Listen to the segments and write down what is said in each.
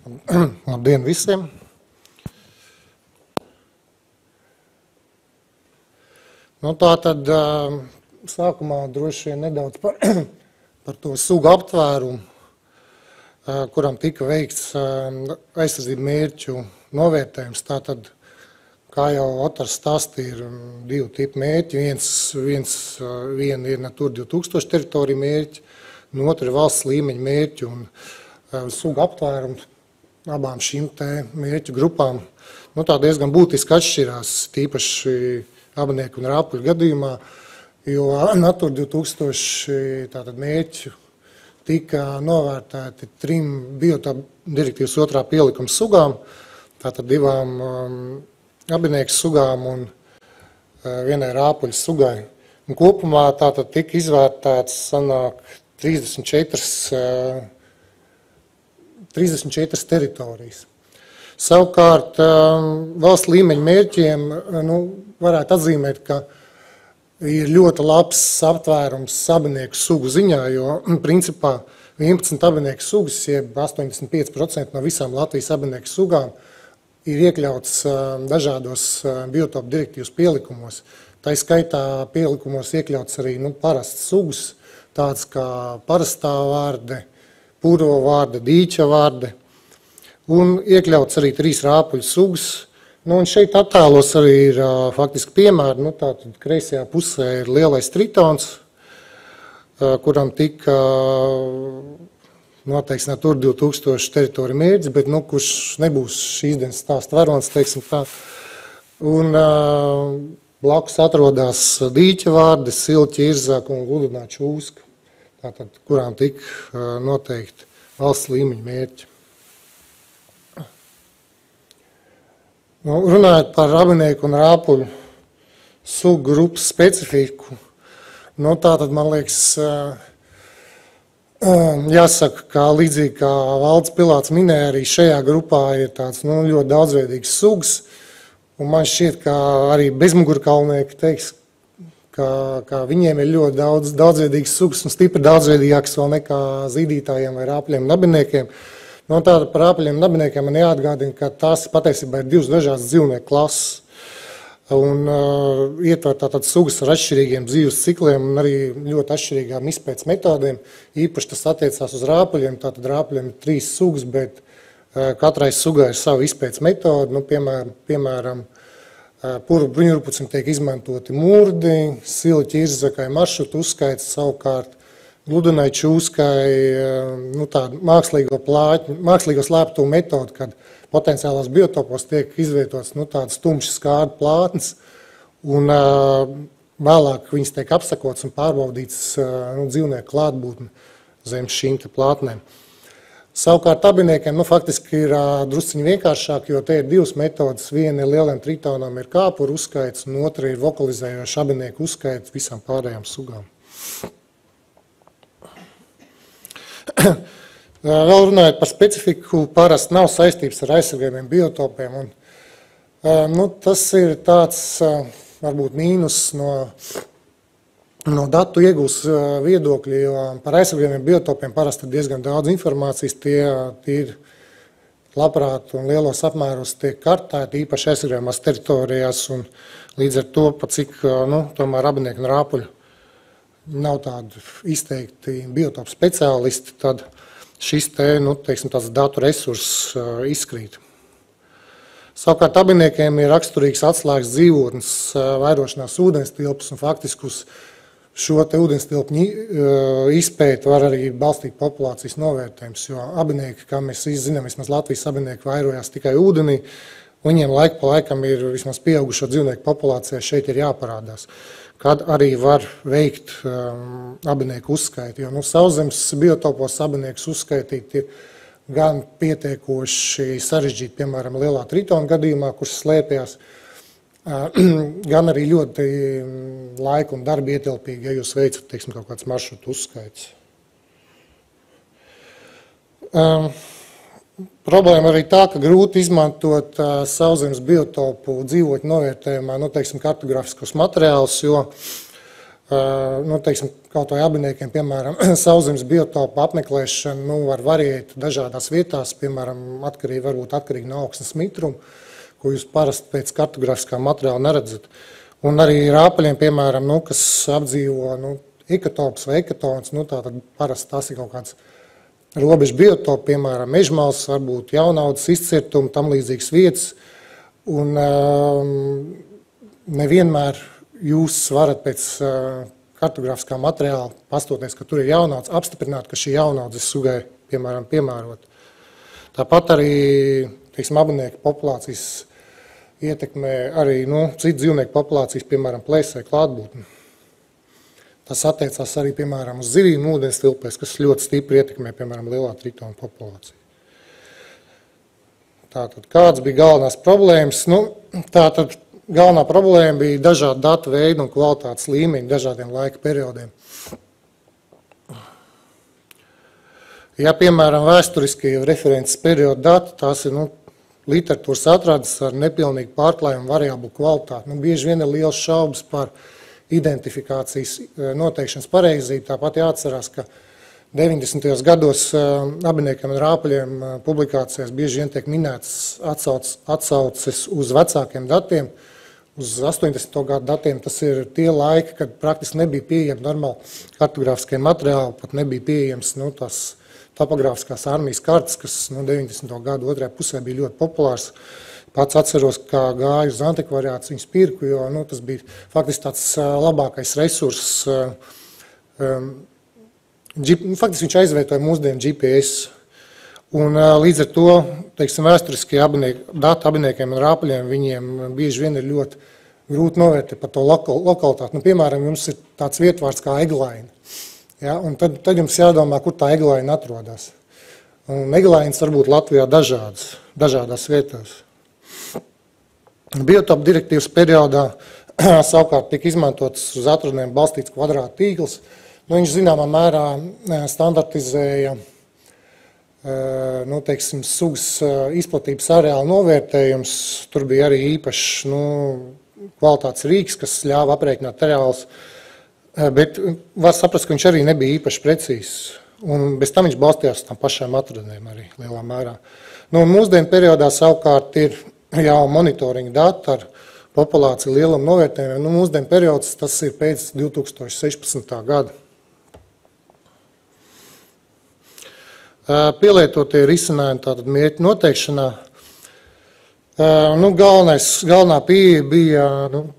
Labdien visiem! Nu, tā tad sākumā droši vien nedaudz par to sugu aptvērumu, kuram tika veikts aizsardzību mērķu novērtējums. Tātad, kā jau Otars stāstīja, ir divu tipu mērķi. Viena ir Natura 2000 teritorija mērķi, un otra ir valsts līmeņa mērķi. Un sugu aptvērums abām šīm mērķu grupām tā diezgan būtiski atšķirās, tīpaši abenieku un rāpuļu gadījumā, jo Natura 2000 tātad mērķu tika novērtēti 3 biotopu direktīvas 2. pielikuma sugām, tātad 2 abenieku sugām un 1 rāpuļu sugai. Un kopumā tātad tika izvērtēts sanāk 34 teritorijas. Savukārt valsts līmeņa mērķiem varētu atzīmēt, ka ir ļoti labs aptvērums abenieku sugu ziņā, jo principā 11 abenieku sugas, jeb 85% no visām Latvijas abenieku sugām ir iekļauts dažādos biotopu direktīvas pielikumos. Tā skaitā pielikumos iekļauts arī parastas sugas, tāds kā parastā vārde, puro vārde, dīķa vārde, un iekļauts arī 3 rāpuļu sugas. Un šeit attēlos arī ir faktiski piemēri. Tātad kreisajā pusē ir lielais tritons, kuram tika noteikts Natura 2000 teritorija mērķis, bet kurš nebūs šīs dienas stāsta varonis, teiksim tā. Un blakus atrodas dīķa vārde, silķa, irzaka un gludinā čūska, tātad, kurām tika noteikti valsts līmeņa mērķi. Runājot par abenieku un rāpuļu sugu grupas specifiku, tātad, man liekas, jāsaka, ka līdzīgi kā Valdes Pilāts minēja, arī šajā grupā ir tāds ļoti daudzveidīgs sugas, un man šķiet, ka arī bezmugurkaulnieki teiks, ka viņiem ir ļoti daudzveidīgas sugas un stipri daudzveidīgākas vēl nekā zīdītājiem vai rāpuļiem un abeniekiem. Tātad par rāpuļiem un abeniekiem man jāatgādina, ka tās patiesībā ir 2 dažādas dzīvnieku klases un ietver tātad sugas ar atšķirīgiem dzīves cikliem un arī ļoti atšķirīgām izpētes metodēm. Īpaši tas attiecās uz rāpuļiem, tātad rāpuļiem ir 3 sugas, bet katrai sugai ir sava izpētes metode. Piemēram, puru bruņurupucim tiek izmantoti murdi, silķi irzakai maršrutu uzskaits, savukārt gludinai čūskai tādu mākslīgo slēptuvu metodu, kad potenciālās biotopos tiek izvietots tāds tumšs skārdu plātnes, un vēlāk viņas tiek apsakots un pārbaudīts dzīvnieku klātbūtne zem šīm plātnēm. Savukārt abeniekiem faktiski ir drusciņi vienkāršāk, jo te ir 2 metodas. Viena ir lieliem tritonam ir kāpuru uzskaits, un otra ir vokalizējoša abenieku uzskaits visām pārējām sugām. Vēl runājot par specifiku, parasti nav saistības ar aizsargājumiem biotopiem. Tas ir tāds, varbūt mīnus no datu iegūs viedokļa, jo par aizsargājumiem biotopiem parasti ir diezgan daudz informācijas. Tie ir labprāt un lielos apmēros tiek kartēti, īpaši aizsargājumās teritorijās, un līdz ar to, pat cik tomēr abenieki un rāpuļi nav tādi izteikti biotopu speciālisti, tad šis tāds datu resurss izkrīt. Savukārt abeniekiem ir raksturīgs atslēgas dzīvotnes vairošanās ūdenstilpes, un faktiski uz šo ūdenstilpņu izpēti var arī balstīt populācijas novērtējums, jo abenieki, kā mēs zinām, vismaz Latvijas abenieki vairojās tikai ūdenī, viņiem laiku pa laikam ir vismaz pieaugušo dzīvnieku populācijā šeit ir jāparādās, kad arī var veikt abenieku uzskaiti. Jo sauszemes biotopos abeniekus uzskaitīt ir gan pietiekoši sarežģīti, piemēram, lielā tritona gadījumā, kurš slēpjas, gan arī ļoti laika un darba ietilpīgi, ja jūs veicat, teiksim, kaut kāds maršrutu uzskaits. Problēma arī tā, ka grūti izmantot sauszemes biotopu dzīvotņu novērtējumā, teiksim, kartografiskos materiālus, jo Nu, teiksim, kaut vai abiniekiem, piemēram, sauszemes biotopu apmeklēšana, nu, var variēt dažādās vietās, piemēram, varbūt atkarīgi no augsnes mitruma, ko jūs parasti pēc kartografiskā materiāla neredzat. Un arī rāpaļiem, piemēram, nu, kas apdzīvo ekatops vai ekatons, nu, tātad parasti tās ir kaut kāds robežu biotopi, piemēram, mežmals, varbūt jaunaudas izcirtumi, tam līdzīgas vietas. Un nevienmēr jūs varat pēc kartografiskā materiāla pastoties, ka tur ir jaunauds, apstiprināt, ka šī jaunaudzes sugai, piemēram, piemērot. Tāpat arī, teiksim, abinieku populācijas ietekmē arī citu dzīvnieku populācijas, piemēram, plēsē klātbūtni. Tas attiecās arī, piemēram, uz zivīm ūdens tilpēs, kas ļoti stipri ietekmē, piemēram, lielā tritona populāciju. Tātad, kādas bija galvenās problēmas? Tātad, galvenā problēma bija dažādi datu veidi un kvalitātes līmeņi dažādiem laika periodiem. Ja, piemēram, vēsturiskie references periodu dati, tās ir literatūras atrades ar nepilnīgu pārklājumu variablu kvalitāti. Bieži vien ir liels šaubas par identifikācijas noteikšanas pareizību. Tāpat jāatcerās, ka 90. gados abiniekiem un rāpaļiem publikācijās bieži vien tiek minētas atsauces uz vecākiem datiem, uz 80. gadu datiem. Tas ir tie laiki, kad praktiski nebija pieejami normāli kartogrāfiskie materiāli, pat nebija pieejams tās topogrāfiskās armijas kartas, kas 90. gadu otrajā pusē bija ļoti populārs. Pats atceros, kā gāju uz antikvariātu, viņus pirku, jo tas bija faktiski tāds labākais resurss. Faktiski viņš aizvietoja mūsdienu GPS. Un līdz ar to, teiksim, vēsturiskie dati abiniekiem un rāpaļiem, viņiem bieži vien ir ļoti grūti novērtēt par to lokalitāti. Piemēram, jums ir tāds vietvārds kā eglaina. Ja, un tad jums jādomā, kur tā eglaina atrodas. Un eglainas var būt Latvijā dažādās vietās. Biotopu direktīvas periodā savukārt tika izmantotas uz atradnēm balstīts kvadrāta tīkls. Viņš zināmā mērā standartizēja teiksim, sugas izplatības areāla novērtējums. Tur bija arī īpašs kvalitātes rīks, kas ļāva aprēķināt areālus. Bet var saprast, ka viņš arī nebija īpaši precīzs. Un bez tam viņš balstījās tam pašām atradnēm arī lielā mērā. Mūsdienu periodā savukārt ir jau monitoringa dati ar populāciju lielumu novērtējumiem. Mūsdienu periods tas ir pēc 2016. gada. Pielietotie risinājumi tātad mērķu noteikšanā. Galvenā pieeja bija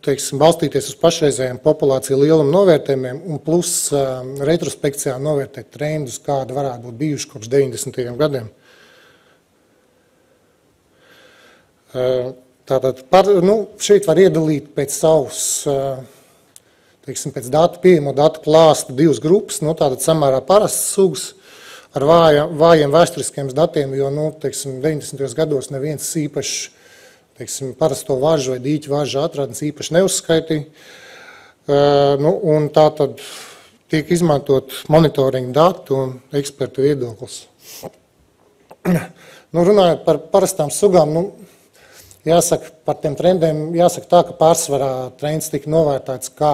teiksim, balstīties uz pašreizējiem populāciju lielumu novērtējumiem un plus retrospekcijā novērtēt trendus, kādi varētu būt bijuši kopš 90. gadiem. Tātad šeit var iedalīt pēc savus, teiksim, pēc pieejamo datu klāstu divas grupas, tātad samērā parastas sugas ar vājiem vēsturiskiem datiem, jo, teiksim, 90. gados neviens īpaši, teiksim, parasto varžu vai dīķu varžu atradnes īpaši neuzskaitīja. Un tātad tiek izmantot monitoringa dati un ekspertu viedoklis. Runājot par parastām sugām, jāsaka, par tiem trendiem, jāsaka tā, ka pārsvarā trends tika novērtēts kā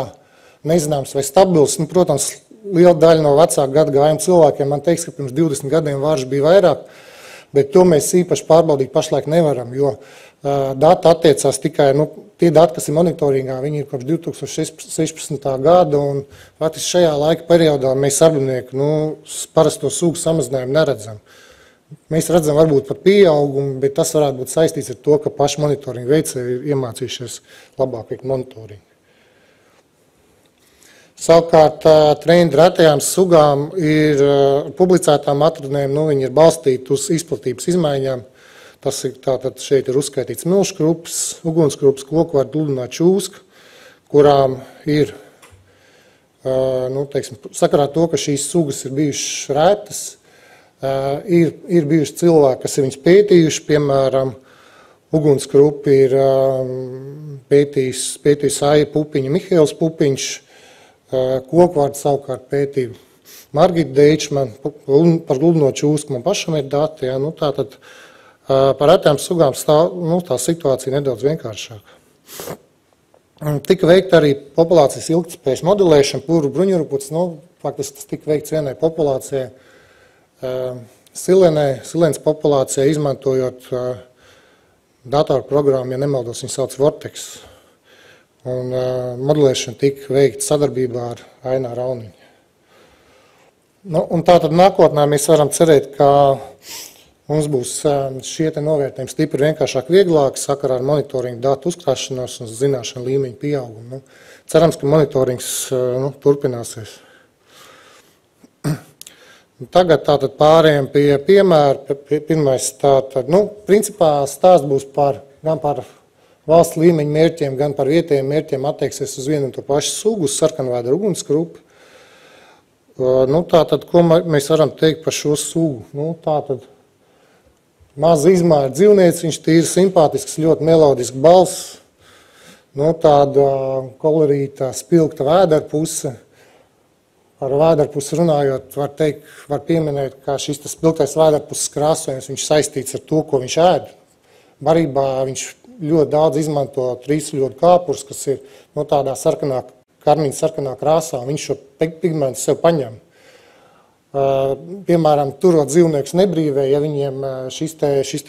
nezināms vai stabils. Protams, liela daļa no vecāku gadu gājumu cilvēkiem man teiks, ka pirms 20 gadiem varžu bija vairāk, bet to mēs īpaši pārbaudīt pašlaik nevaram, jo dati attiecās tikai, tie dati, kas ir monitoringā, viņi ir kopš 2016. gada, un faktiski šajā laika periodā mēs abinieku parasto sugu samazinājumu neredzam. Mēs redzam varbūt pat pieaugumu, bet tas varētu būt saistīts ar to, ka paši monitoringa veicēji ir iemācījušies labāk veikt monitoringu. Savukārt trendi retajām sugām ir publicētām atradnēm, viņi ir balstīti uz izplatības izmaiņām. Tas ir tātad šeit ir uzskaitīts milškrups, ugunskrups, kokvārdu, gludinā čūska, kurām ir, teiksim, sakarā to, ka šīs sugas ir bijušas retas, ir bijuši cilvēki, kas ir viņus pētījuši, piemēram, ugunskrupi ir pētījis Aija Pupiņa, Mihails Pupiņš, kokvārdu savukārt pētīja Margita Deičman, par gludino čūsku man pašam ir dati, tātad par retām sugām tā situācija nedaudz vienkāršāka. Tika veikta arī populācijas ilgtspējas modelēšana, puru bruņurupucis, faktiski tas tika veikts vienai populācijai, silēnas populācijai, izmantojot datorprogrammu, ja nemaldos, viņu sauc Vortex. Un modelēšana tika veikta sadarbībā ar Aināru Rauniņu. Un tātad nākotnē mēs varam cerēt, ka mums būs šie novērtējumi stipri vienkāršāk vieglāk sakarā ar monitoringu datu uzkrāšanos un zināšanu līmeņu pieaugumu. Cerams, ka monitorings turpināsies. Tagad tātad pārējiem pie piemēra. Pirmais tātad, principā stāsts būs gan par valsts līmeņa mērķiem, gan par vietējiem mērķiem attieksies uz vienu un to pašu sugu, uz sarkanvēdra ugunsgrupu. Tātad, ko mēs varam teikt par šo sugu? Tātad, maza izmēra dzīvnieks, viņš tīri simpātisks, ļoti melodisks balss, tāda kolorīta, spilgta vēderpuse. Par vēderpusi runājot, var pieminēt, ka šis spilgtais vēderpuses krāsojums, viņš saistīts ar to, ko viņš ēd. Barībā viņš ļoti daudz izmanto trīsļodu kāpurus, kas ir tādā karmīņa sarkanā krāsā, un viņš šo pigmentu sev paņem. Piemēram, turot dzīvniekus nebrīvē, ja viņiem šis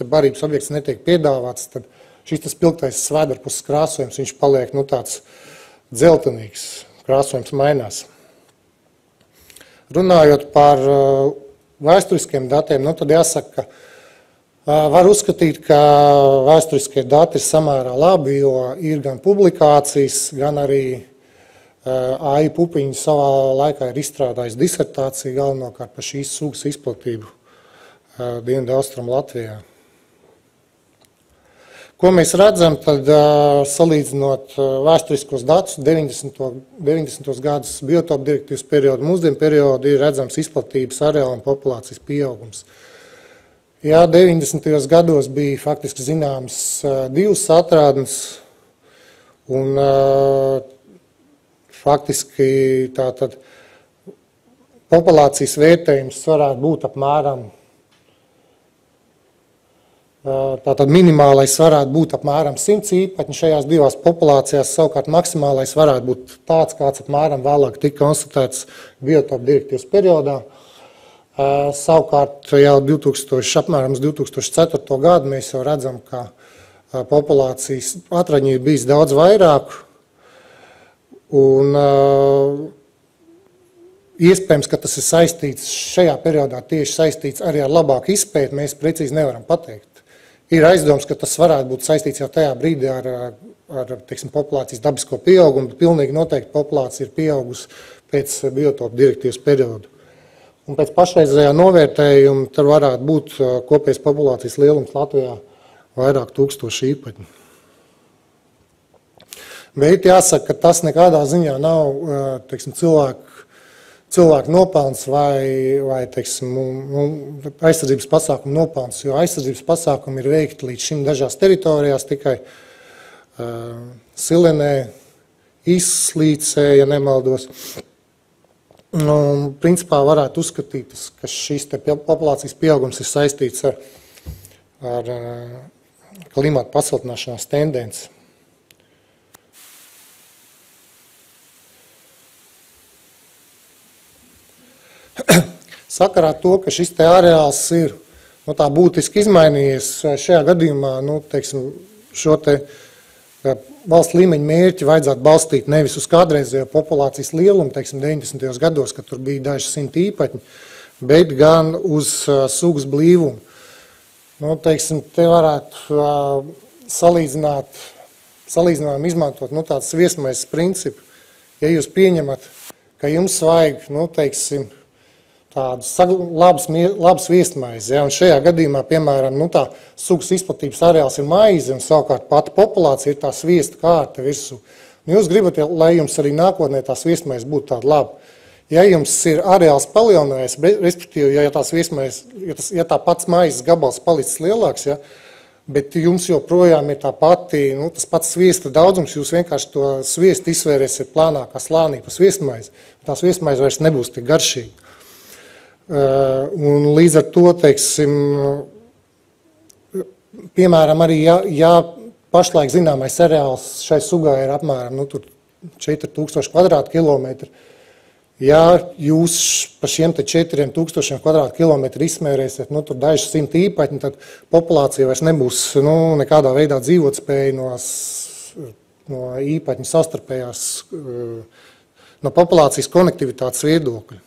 te barības objekts netiek piedāvāts, tad šis spilgtais vēderpuses krāsojums, viņš paliek tāds dzeltenīgs, krāsojums mainās. Runājot par vēsturiskiem datiem, tad jāsaka, ka var uzskatīt, ka vēsturiskie dati ir samērā labi, jo ir gan publikācijas, gan arī Aija Pupiņa savā laikā ir izstrādājis disertāciju galvenokārt par šīs sugas izplatību Dienvidu Austrumu Latvijā. Ko mēs redzam, tad salīdzinot vēsturiskos datus 90. gadus biotopu direktīvas periodu, mūsdienu periodu, ir redzams izplatības areāla un populācijas pieaugums. Jā, 90. gados bija faktiski zināms divas atrādnes, un faktiski tātad populācijas vērtējums varētu būt apmēram, tātad minimālais varētu būt apmēram 100 īpatņi šajās divās populācijās, savukārt maksimālais varētu būt tāds, kāds apmēram vēlāk tika konstatēts biotopu direktīvas periodā. Savukārt jau apmēram 2004. gadu mēs jau redzam, ka populācijas atradņu ir bijis daudz vairāk, un iespējams, ka tas ir saistīts šajā periodā tieši saistīts arī ar labāku izpēti, mēs precīzi nevaram pateikt. Ir aizdoms, ka tas varētu būt saistīts jau tajā brīdī ar populācijas dabisko pieaugumu, bet pilnīgi noteikti populācija ir pieaugusi pēc biotopu direktīvas periodu. Un pēc pašreizējā novērtējuma tur varētu būt kopējais populācijas lielums Latvijā vairāk tūkstoši īpatņu. Bet jāsaka, ka tas nekādā ziņā nav cilvēku nopelns vai aizsardzības pasākumu nopelns, jo aizsardzības pasākumi ir veikti līdz šim dažās teritorijās, tikai Silenē, Izslīcē, ja nemaldos. Principā varētu uzskatīt, ka šīs populācijas pieaugums ir saistīts ar klimata pasiltināšanās tendenci. Sakarā to, ka šis te areāls ir tā būtiski izmainījies šajā gadījumā, šo te valsts līmeņa mērķi vajadzētu balstīt nevis uz kādreizējo populācijas lielumu, 90. gados, kad tur bija daži 100 īpatņi, bet gan uz sugas blīvumu. Te varētu salīdzinājumu izmantot tāds viesmaizes principu. Ja jūs pieņemat, ka jums vajag, tādas labas viestmaizes, ja, un šajā gadījumā, piemēram, tā sugas izplatības areāls ir maize, un savukārt pati populācija ir tā sviesta kārta virsū. Jūs gribat, lai jums arī nākotnē tās viestmaizes būtu tāda laba. Ja jums ir areāls palielinājies, respektīvi, ja tā pats maizes gabals palicis lielāks, ja, bet jums joprojām ir tā pati, tas pats sviesta daudzums, jūs vienkārši to sviestu izvērēsiet plānākā slānī pa sviestmaizi, tās viestmaize vairs nebūs tik garšīga. Un līdz ar to, piemēram, arī ja pašlaik zināmais areāls šai sugai ir apmēram 4000 kvadrātkilometri. Ja jūs pa šiem 4000 kvadrātkilometri izsmērēsiet, tur dažas 100 īpaņi, tad populācija vairs nebūs nekādā veidā dzīvotspēja no īpaņu savstarpējās, no populācijas konektivitātes viedokļa.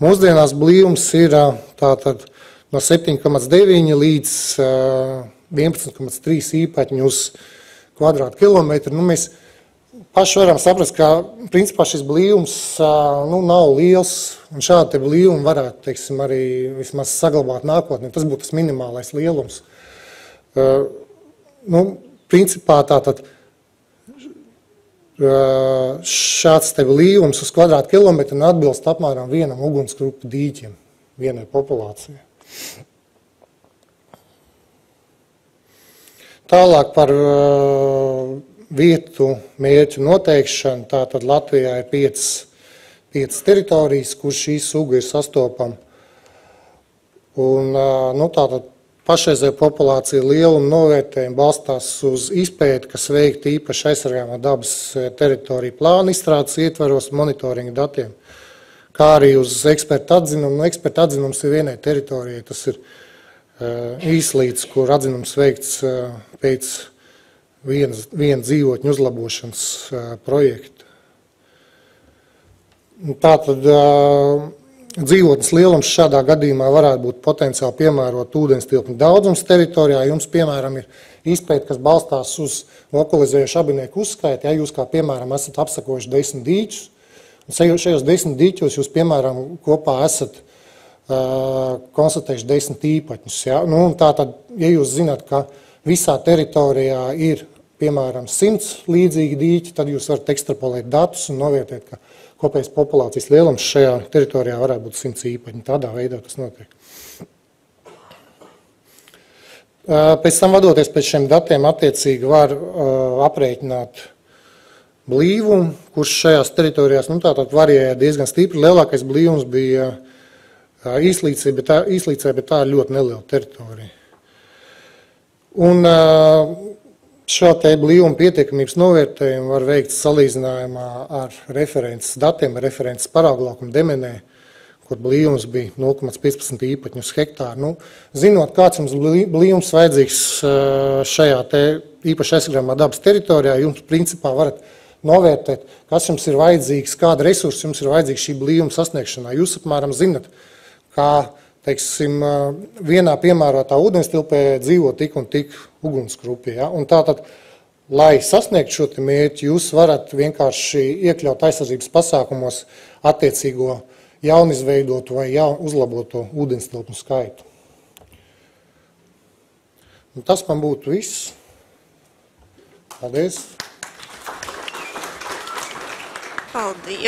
Mūsdienās blīvums ir tātad no 7,9 līdz 11,3 īpaņu uz kvadrātkilometru. Mēs paši varam saprast, ka principā šis blīvums nav liels, un šādi blīvumi varētu, teiksim, arī vismaz saglabāt nākotnē. Tas būtu tas minimālais lielums. Principā tātad šāds blīvums uz kvadrātkilometru atbilst apmēram vienam ugunskrupu dīķim, vienai populācijai. Tālāk par vietu mērķu noteikšanu. Tātad Latvijā ir 5 teritorijas, kur šī suga ir sastopama. Un, tātad pašreizējo populāciju lielumu novērtējumu balstās uz izpēti, kas veikta īpaši aizsargājamā dabas teritoriju plāna izstrādes ietvaros monitoringa datiem, kā arī uz eksperta atzinumu. Eksperta atzinums ir vienai teritorijai, tas ir Īslīds, kur atzinums veikts pēc viena dzīvotņu uzlabošanas projekta. Tātad dzīvotnes lielums šādā gadījumā varētu būt potenciāli piemērot ūdenstilpņu daudzums teritorijā. Jums, piemēram, ir izpēte, kas balstās uz lokalizējušu abinieku uzskaiti. Ja jūs, kā piemēram, esat apsakojuši 10 dīķus, un šajos 10 dīķos jūs, piemēram, kopā esat konstatējuši 10 īpaņus. Ja? Tātad, ja jūs zināt, ka visā teritorijā ir, piemēram, 100 līdzīgi dīķi, tad jūs varat ekstrapolēt datus un novērtēt, ka kopējais populācijas lielums šajā teritorijā varētu būt 100 īpaņi. Tādā veidā tas notiek. Pēc tam, vadoties pēc šiem datiem, attiecīgi var aprēķināt blīvumu, kurš šajās teritorijās tātad varēja diezgan stipri. Lielākais blīvums bija Īslīcē, bet tā ir ļoti neliela teritorija. Un šo te blīvuma pietiekamības novērtējumu var veikt salīdzinājumā ar references datiem, references parauglākumu Demenē, kur blīvums bija 0,15 īpaņu uz hektāru. Zinot, kāds jums blīvums vajadzīgs šajā te īpaši aizsargājamā dabas teritorijā, jums principā varat novērtēt, kas jums ir vajadzīgs, kāda resursa jums ir vajadzīga šī blīvuma sasniegšanā. Jūs apmēram zinat, kā, teiksim, vienā piemērotā ūdenstilpē dzīvo tik un tik ugunskrupi. Ja? Un tātad, lai sasniegtu šo mērķi, jūs varat vienkārši iekļaut aizsardzības pasākumos attiecīgo jaunizveidotu vai uzlaboto ūdenstilpņu skaitu. Un tas man būtu viss. Paldies! Paldies!